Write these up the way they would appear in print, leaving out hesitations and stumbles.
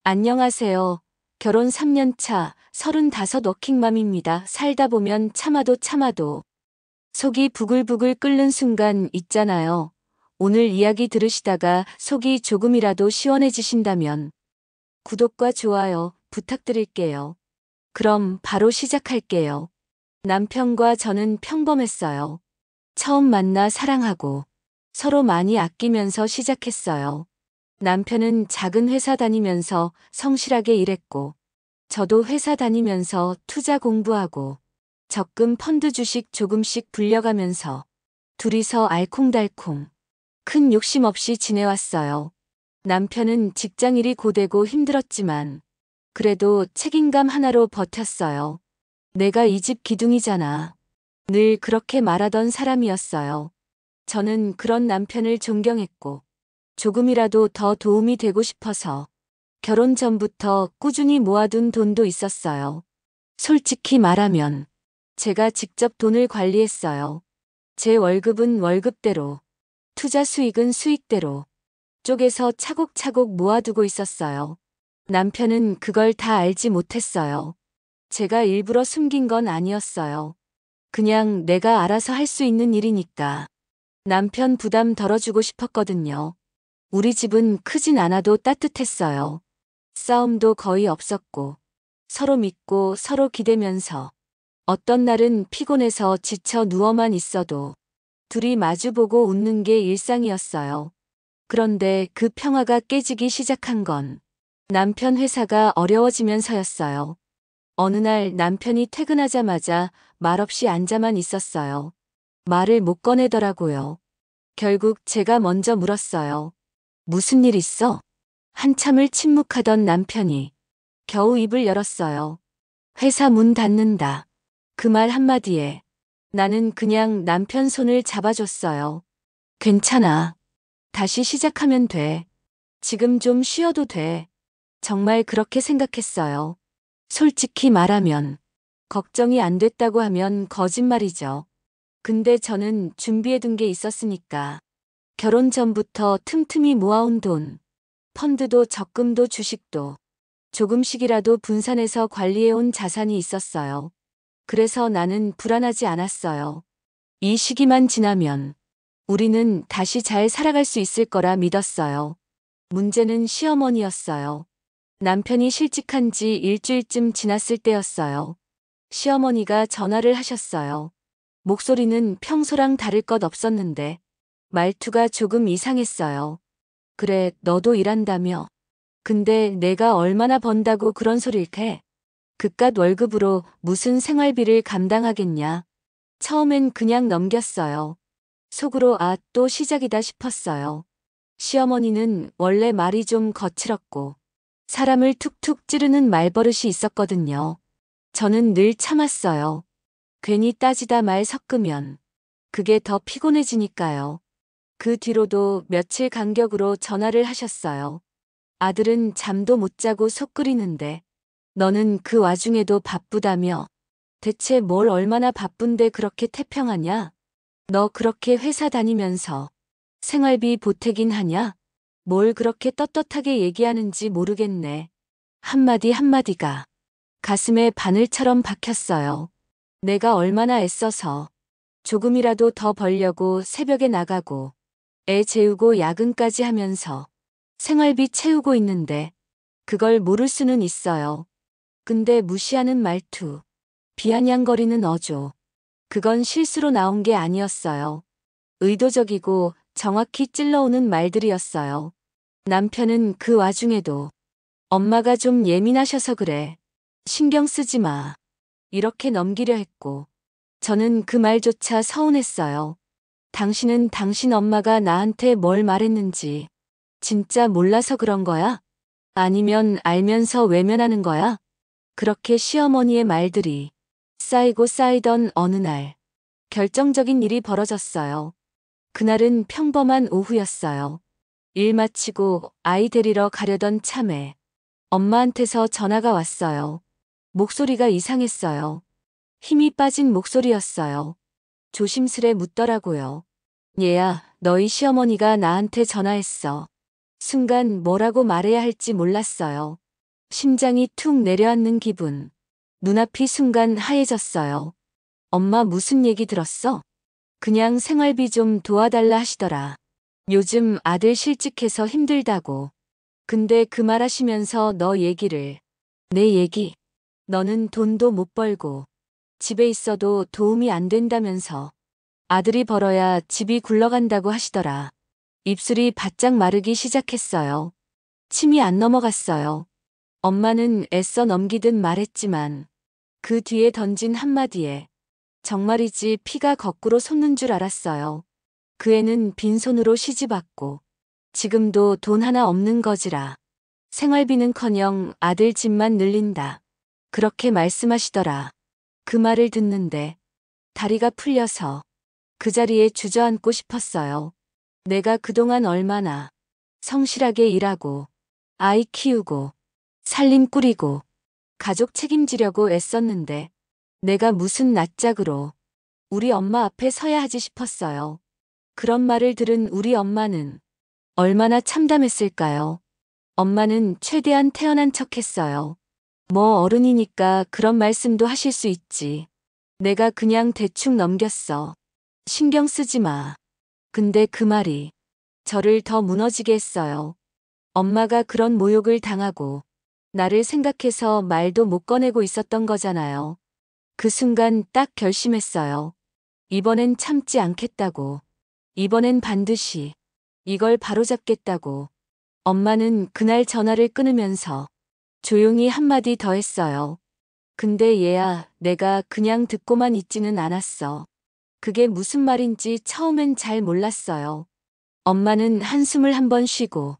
안녕하세요. 결혼 3년 차 35 워킹맘입니다. 살다 보면 참아도 참아도 속이 부글부글 끓는 순간 있잖아요. 오늘 이야기 들으시다가 속이 조금이라도 시원해지신다면 구독과 좋아요 부탁드릴게요. 그럼 바로 시작할게요. 남편과 저는 평범했어요. 처음 만나 사랑하고 서로 많이 아끼면서 시작했어요. 남편은 작은 회사 다니면서 성실하게 일했고, 저도 회사 다니면서 투자 공부하고, 적금 펀드 주식 조금씩 불려가면서 둘이서 알콩달콩 큰 욕심 없이 지내왔어요. 남편은 직장일이 고되고 힘들었지만, 그래도 책임감 하나로 버텼어요. 내가 이 집 기둥이잖아. 늘 그렇게 말하던 사람이었어요. 저는 그런 남편을 존경했고, 조금이라도 더 도움이 되고 싶어서 결혼 전부터 꾸준히 모아둔 돈도 있었어요. 솔직히 말하면 제가 직접 돈을 관리했어요. 제 월급은 월급대로, 투자 수익은 수익대로 쪼개서 차곡차곡 모아두고 있었어요. 남편은 그걸 다 알지 못했어요. 제가 일부러 숨긴 건 아니었어요. 그냥 내가 알아서 할 수 있는 일이니까 남편 부담 덜어주고 싶었거든요. 우리 집은 크진 않아도 따뜻했어요. 싸움도 거의 없었고, 서로 믿고 서로 기대면서 어떤 날은 피곤해서 지쳐 누워만 있어도 둘이 마주보고 웃는 게 일상이었어요. 그런데 그 평화가 깨지기 시작한 건 남편 회사가 어려워지면서였어요. 어느 날 남편이 퇴근하자마자 말없이 앉아만 있었어요. 말을 못 꺼내더라고요. 결국 제가 먼저 물었어요. 무슨 일 있어? 한참을 침묵하던 남편이 겨우 입을 열었어요. 회사 문 닫는다. 그 말 한마디에 나는 그냥 남편 손을 잡아줬어요. 괜찮아. 다시 시작하면 돼. 지금 좀 쉬어도 돼. 정말 그렇게 생각했어요. 솔직히 말하면 걱정이 안 됐다고 하면 거짓말이죠. 근데 저는 준비해둔 게 있었으니까. 결혼 전부터 틈틈이 모아온 돈, 펀드도 적금도 주식도 조금씩이라도 분산해서 관리해온 자산이 있었어요. 그래서 나는 불안하지 않았어요. 이 시기만 지나면 우리는 다시 잘 살아갈 수 있을 거라 믿었어요. 문제는 시어머니였어요. 남편이 실직한 지 일주일쯤 지났을 때였어요. 시어머니가 전화를 하셨어요. 목소리는 평소랑 다를 것 없었는데 말투가 조금 이상했어요. 그래, 너도 일한다며. 근데 내가 얼마나 번다고 그런 소릴 해? 그깟 월급으로 무슨 생활비를 감당하겠냐. 처음엔 그냥 넘겼어요. 속으로 아, 또 시작이다 싶었어요. 시어머니는 원래 말이 좀 거칠었고 사람을 툭툭 찌르는 말버릇이 있었거든요. 저는 늘 참았어요. 괜히 따지다 말 섞으면 그게 더 피곤해지니까요. 그 뒤로도 며칠 간격으로 전화를 하셨어요. 아들은 잠도 못 자고 속 끓이는데 너는 그 와중에도 바쁘다며. 대체 뭘 얼마나 바쁜데 그렇게 태평하냐? 너 그렇게 회사 다니면서 생활비 보태긴 하냐? 뭘 그렇게 떳떳하게 얘기하는지 모르겠네. 한마디 한마디가 가슴에 바늘처럼 박혔어요. 내가 얼마나 애써서 조금이라도 더 벌려고 새벽에 나가고 애 재우고 야근까지 하면서 생활비 채우고 있는데 그걸 모를 수는 있어요. 근데 무시하는 말투, 비아냥거리는 어조, 그건 실수로 나온 게 아니었어요. 의도적이고 정확히 찔러오는 말들이었어요. 남편은 그 와중에도 엄마가 좀 예민하셔서 그래. 신경 쓰지 마. 이렇게 넘기려 했고 저는 그 말조차 서운했어요. 당신은 당신 엄마가 나한테 뭘 말했는지 진짜 몰라서 그런 거야? 아니면 알면서 외면하는 거야? 그렇게 시어머니의 말들이 쌓이고 쌓이던 어느 날 결정적인 일이 벌어졌어요. 그날은 평범한 오후였어요. 일 마치고 아이 데리러 가려던 참에 엄마한테서 전화가 왔어요. 목소리가 이상했어요. 힘이 빠진 목소리였어요. 조심스레 묻더라고요. 얘야, 너희 시어머니가 나한테 전화했어. 순간 뭐라고 말해야 할지 몰랐어요. 심장이 툭 내려앉는 기분. 눈앞이 순간 하얘졌어요. 엄마 무슨 얘기 들었어? 그냥 생활비 좀 도와달라 하시더라. 요즘 아들 실직해서 힘들다고. 근데 그 말 하시면서 너 얘기를. 내 얘기. 너는 돈도 못 벌고 집에 있어도 도움이 안 된다면서. 아들이 벌어야 집이 굴러간다고 하시더라. 입술이 바짝 마르기 시작했어요. 침이 안 넘어갔어요. 엄마는 애써 넘기듯 말했지만 그 뒤에 던진 한마디에 정말이지 피가 거꾸로 솟는 줄 알았어요. 그 애는 빈손으로 시집왔고 지금도 돈 하나 없는 거지라. 생활비는커녕 아들 집만 늘린다. 그렇게 말씀하시더라. 그 말을 듣는데 다리가 풀려서 그 자리에 주저앉고 싶었어요. 내가 그동안 얼마나 성실하게 일하고 아이 키우고 살림 꾸리고 가족 책임지려고 애썼는데 내가 무슨 낯짝으로 우리 엄마 앞에 서야 하지 싶었어요. 그런 말을 들은 우리 엄마는 얼마나 참담했을까요? 엄마는 최대한 태연한 척했어요. 뭐 어른이니까 그런 말씀도 하실 수 있지. 내가 그냥 대충 넘겼어. 신경 쓰지 마. 근데 그 말이 저를 더 무너지게 했어요. 엄마가 그런 모욕을 당하고 나를 생각해서 말도 못 꺼내고 있었던 거잖아요. 그 순간 딱 결심했어요. 이번엔 참지 않겠다고. 이번엔 반드시 이걸 바로잡겠다고. 엄마는 그날 전화를 끊으면서 조용히 한마디 더 했어요. 근데 얘야, 내가 그냥 듣고만 있지는 않았어. 그게 무슨 말인지 처음엔 잘 몰랐어요. 엄마는 한숨을 한번 쉬고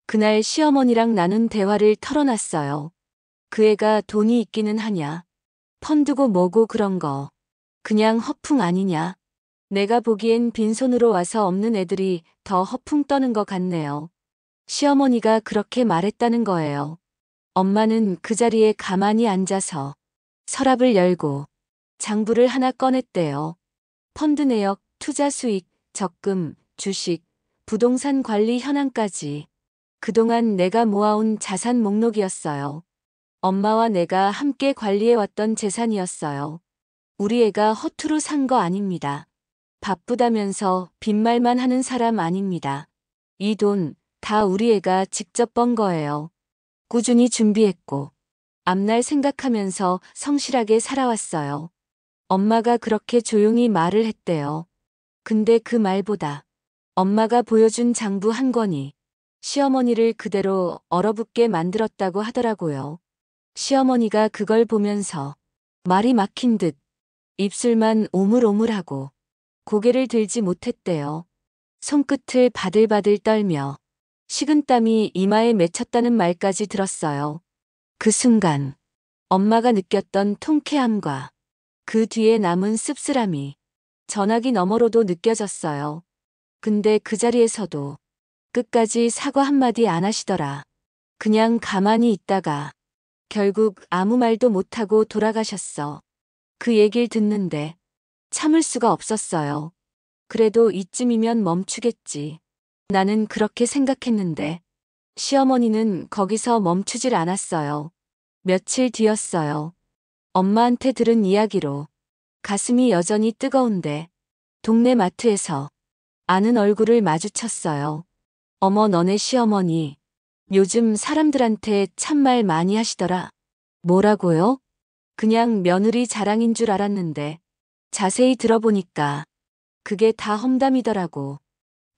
그날 시어머니랑 나눈 대화를 털어놨어요. 그 애가 돈이 있기는 하냐. 펀드고 뭐고 그런 거. 그냥 허풍 아니냐. 내가 보기엔 빈손으로 와서 없는 애들이 더 허풍 떠는 것 같네요. 시어머니가 그렇게 말했다는 거예요. 엄마는 그 자리에 가만히 앉아서 서랍을 열고 장부를 하나 꺼냈대요. 펀드 내역, 투자 수익, 적금, 주식, 부동산 관리 현황까지. 그동안 내가 모아온 자산 목록이었어요. 엄마와 내가 함께 관리해왔던 재산이었어요. 우리 애가 허투루 산 거 아닙니다. 바쁘다면서 빈말만 하는 사람 아닙니다. 이 돈 다 우리 애가 직접 번 거예요. 꾸준히 준비했고 앞날 생각하면서 성실하게 살아왔어요. 엄마가 그렇게 조용히 말을 했대요. 근데 그 말보다 엄마가 보여준 장부 한 권이 시어머니를 그대로 얼어붙게 만들었다고 하더라고요. 시어머니가 그걸 보면서 말이 막힌 듯 입술만 오물오물하고 고개를 들지 못했대요. 손끝을 바들바들 떨며 식은땀이 이마에 맺혔다는 말까지 들었어요. 그 순간 엄마가 느꼈던 통쾌함과 그 뒤에 남은 씁쓸함이 전화기 너머로도 느껴졌어요. 근데 그 자리에서도 끝까지 사과 한마디 안 하시더라. 그냥 가만히 있다가 결국 아무 말도 못하고 돌아가셨어. 그 얘기를 듣는데 참을 수가 없었어요. 그래도 이쯤이면 멈추겠지. 나는 그렇게 생각했는데 시어머니는 거기서 멈추질 않았어요. 며칠 뒤였어요. 엄마한테 들은 이야기로 가슴이 여전히 뜨거운데 동네 마트에서 아는 얼굴을 마주쳤어요. 어머, 너네 시어머니 요즘 사람들한테 참말 많이 하시더라. 뭐라고요? 그냥 며느리 자랑인 줄 알았는데 자세히 들어보니까 그게 다 험담이더라고.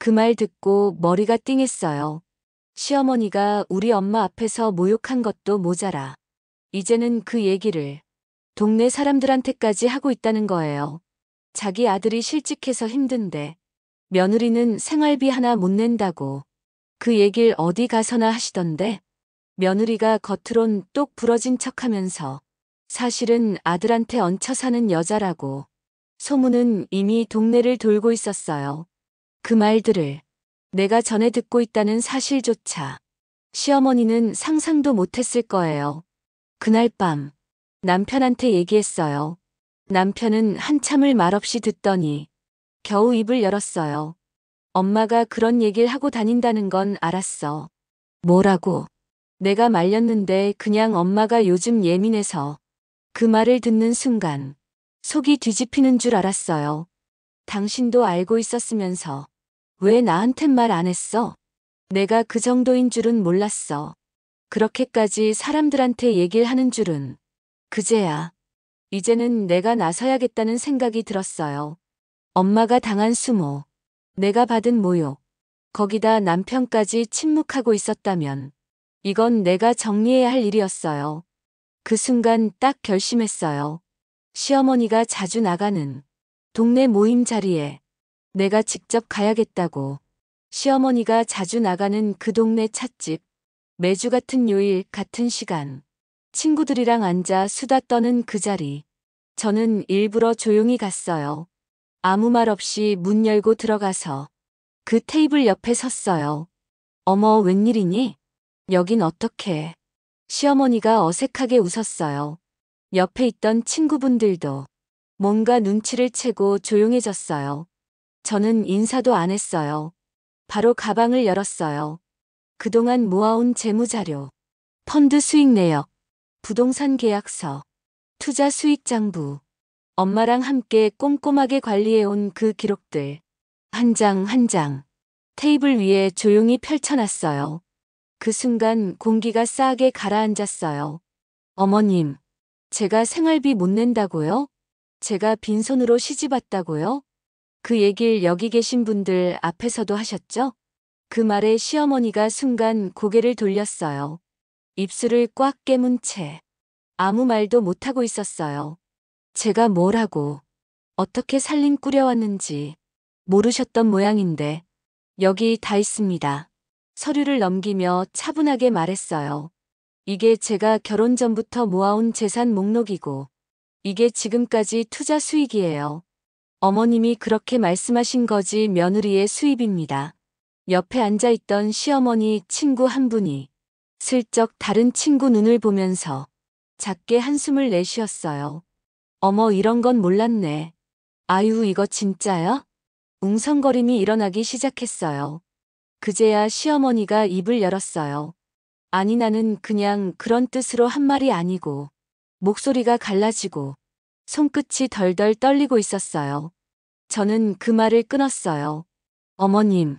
그 말 듣고 머리가 띵했어요. 시어머니가 우리 엄마 앞에서 모욕한 것도 모자라 이제는 그 얘기를 동네 사람들한테까지 하고 있다는 거예요. 자기 아들이 실직해서 힘든데 며느리는 생활비 하나 못 낸다고 그 얘길 어디 가서나 하시던데 며느리가 겉으론 똑 부러진 척하면서 사실은 아들한테 얹혀 사는 여자라고 소문은 이미 동네를 돌고 있었어요. 그 말들을 내가 전에 듣고 있다는 사실조차 시어머니는 상상도 못했을 거예요. 그날 밤 남편한테 얘기했어요. 남편은 한참을 말없이 듣더니 겨우 입을 열었어요. 엄마가 그런 얘기를 하고 다닌다는 건 알았어. 뭐라고? 내가 말렸는데 그냥 엄마가 요즘 예민해서. 그 말을 듣는 순간 속이 뒤집히는 줄 알았어요. 당신도 알고 있었으면서 왜 나한텐 말 안 했어? 내가 그 정도인 줄은 몰랐어. 그렇게까지 사람들한테 얘기를 하는 줄은. 그제야. 이제는 내가 나서야겠다는 생각이 들었어요. 엄마가 당한 수모, 내가 받은 모욕, 거기다 남편까지 침묵하고 있었다면 이건 내가 정리해야 할 일이었어요. 그 순간 딱 결심했어요. 시어머니가 자주 나가는 동네 모임 자리에 내가 직접 가야겠다고. 시어머니가 자주 나가는 그 동네 찻집, 매주 같은 요일 같은 시간, 친구들이랑 앉아 수다 떠는 그 자리. 저는 일부러 조용히 갔어요. 아무 말 없이 문 열고 들어가서 그 테이블 옆에 섰어요. 어머, 웬일이니? 여긴 어떻게? 시어머니가 어색하게 웃었어요. 옆에 있던 친구분들도 뭔가 눈치를 채고 조용해졌어요. 저는 인사도 안 했어요. 바로 가방을 열었어요. 그동안 모아온 재무자료, 펀드 수익 내역, 부동산 계약서, 투자 수익 장부, 엄마랑 함께 꼼꼼하게 관리해온 그 기록들, 한 장 한 장, 테이블 위에 조용히 펼쳐놨어요. 그 순간 공기가 싸하게 가라앉았어요. 어머님, 제가 생활비 못 낸다고요? 제가 빈손으로 시집 왔다고요? 그 얘길 여기 계신 분들 앞에서도 하셨죠? 그 말에 시어머니가 순간 고개를 돌렸어요. 입술을 꽉 깨문 채 아무 말도 못하고 있었어요. 제가 뭘 하고 어떻게 살림 꾸려왔는지 모르셨던 모양인데 여기 다 있습니다. 서류를 넘기며 차분하게 말했어요. 이게 제가 결혼 전부터 모아온 재산 목록이고 이게 지금까지 투자 수익이에요. 어머님이 그렇게 말씀하신 거지 며느리의 수입입니다. 옆에 앉아있던 시어머니 친구 한 분이 슬쩍 다른 친구 눈을 보면서 작게 한숨을 내쉬었어요. 어머, 이런 건 몰랐네. 아유, 이거 진짜야? 웅성거림이 일어나기 시작했어요. 그제야 시어머니가 입을 열었어요. 아니, 나는 그냥 그런 뜻으로 한 말이 아니고. 목소리가 갈라지고 손끝이 덜덜 떨리고 있었어요. 저는 그 말을 끊었어요. 어머님,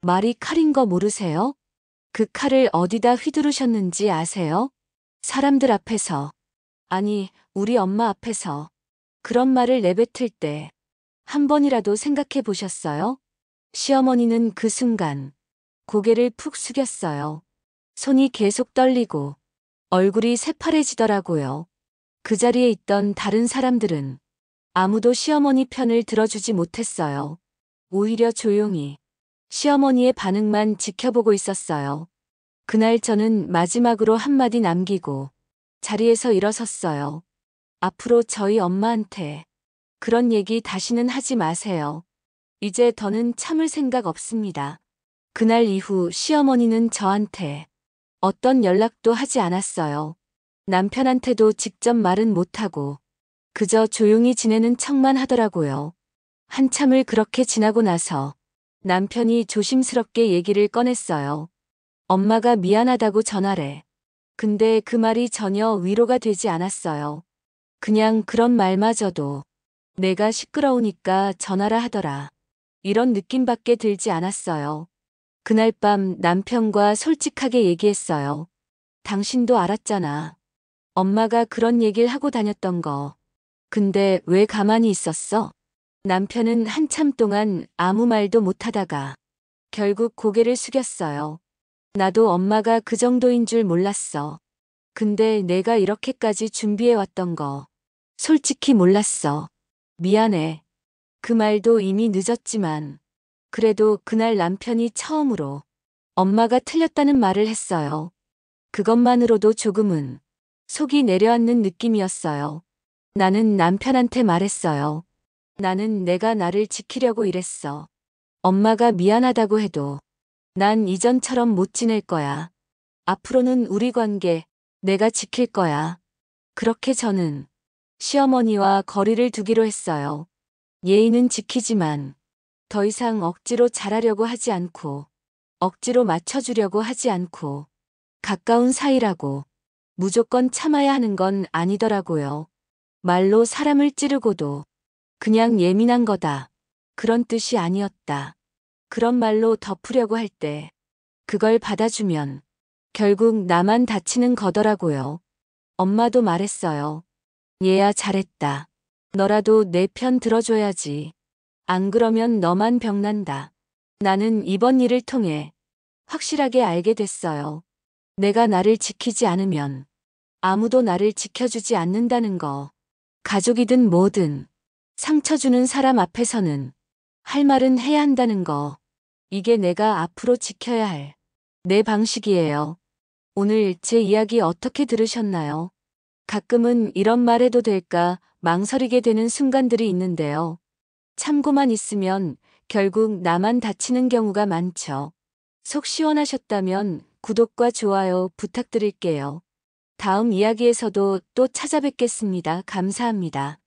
말이 칼인 거 모르세요? 그 칼을 어디다 휘두르셨는지 아세요? 사람들 앞에서, 아니, 우리 엄마 앞에서 그런 말을 내뱉을 때 한 번이라도 생각해 보셨어요? 시어머니는 그 순간 고개를 푹 숙였어요. 손이 계속 떨리고 얼굴이 새파래지더라고요. 그 자리에 있던 다른 사람들은 아무도 시어머니 편을 들어주지 못했어요. 오히려 조용히 시어머니의 반응만 지켜보고 있었어요. 그날 저는 마지막으로 한마디 남기고 자리에서 일어섰어요. 앞으로 저희 엄마한테 그런 얘기 다시는 하지 마세요. 이제 더는 참을 생각 없습니다. 그날 이후 시어머니는 저한테 어떤 연락도 하지 않았어요. 남편한테도 직접 말은 못하고 그저 조용히 지내는 척만 하더라고요. 한참을 그렇게 지나고 나서 남편이 조심스럽게 얘기를 꺼냈어요. 엄마가 미안하다고 전화래. 근데 그 말이 전혀 위로가 되지 않았어요. 그냥 그런 말마저도 내가 시끄러우니까 전화라 하더라. 이런 느낌밖에 들지 않았어요. 그날 밤 남편과 솔직하게 얘기했어요. 당신도 알았잖아. 엄마가 그런 얘기를 하고 다녔던 거. 근데 왜 가만히 있었어? 남편은 한참 동안 아무 말도 못하다가 결국 고개를 숙였어요. 나도 엄마가 그 정도인 줄 몰랐어. 근데 내가 이렇게까지 준비해왔던 거 솔직히 몰랐어. 미안해. 그 말도 이미 늦었지만 그래도 그날 남편이 처음으로 엄마가 틀렸다는 말을 했어요. 그것만으로도 조금은 속이 내려앉는 느낌이었어요. 나는 남편한테 말했어요. 나는 내가 나를 지키려고 이랬어. 엄마가 미안하다고 해도 난 이전처럼 못 지낼 거야. 앞으로는 우리 관계 내가 지킬 거야. 그렇게 저는 시어머니와 거리를 두기로 했어요. 예의는 지키지만 더 이상 억지로 잘하려고 하지 않고 억지로 맞춰주려고 하지 않고 가까운 사이라고 무조건 참아야 하는 건 아니더라고요. 말로 사람을 찌르고도 그냥 예민한 거다. 그런 뜻이 아니었다. 그런 말로 덮으려고 할 때 그걸 받아주면 결국 나만 다치는 거더라고요. 엄마도 말했어요. 얘야 잘했다. 너라도 내 편 들어줘야지. 안 그러면 너만 병난다. 나는 이번 일을 통해 확실하게 알게 됐어요. 내가 나를 지키지 않으면 아무도 나를 지켜주지 않는다는 거. 가족이든 뭐든 상처 주는 사람 앞에서는 할 말은 해야 한다는 거. 이게 내가 앞으로 지켜야 할 내 방식이에요. 오늘 제 이야기 어떻게 들으셨나요? 가끔은 이런 말 해도 될까 망설이게 되는 순간들이 있는데요. 참고만 있으면 결국 나만 다치는 경우가 많죠. 속 시원하셨다면 구독과 좋아요 부탁드릴게요. 다음 이야기에서도 또 찾아뵙겠습니다. 감사합니다.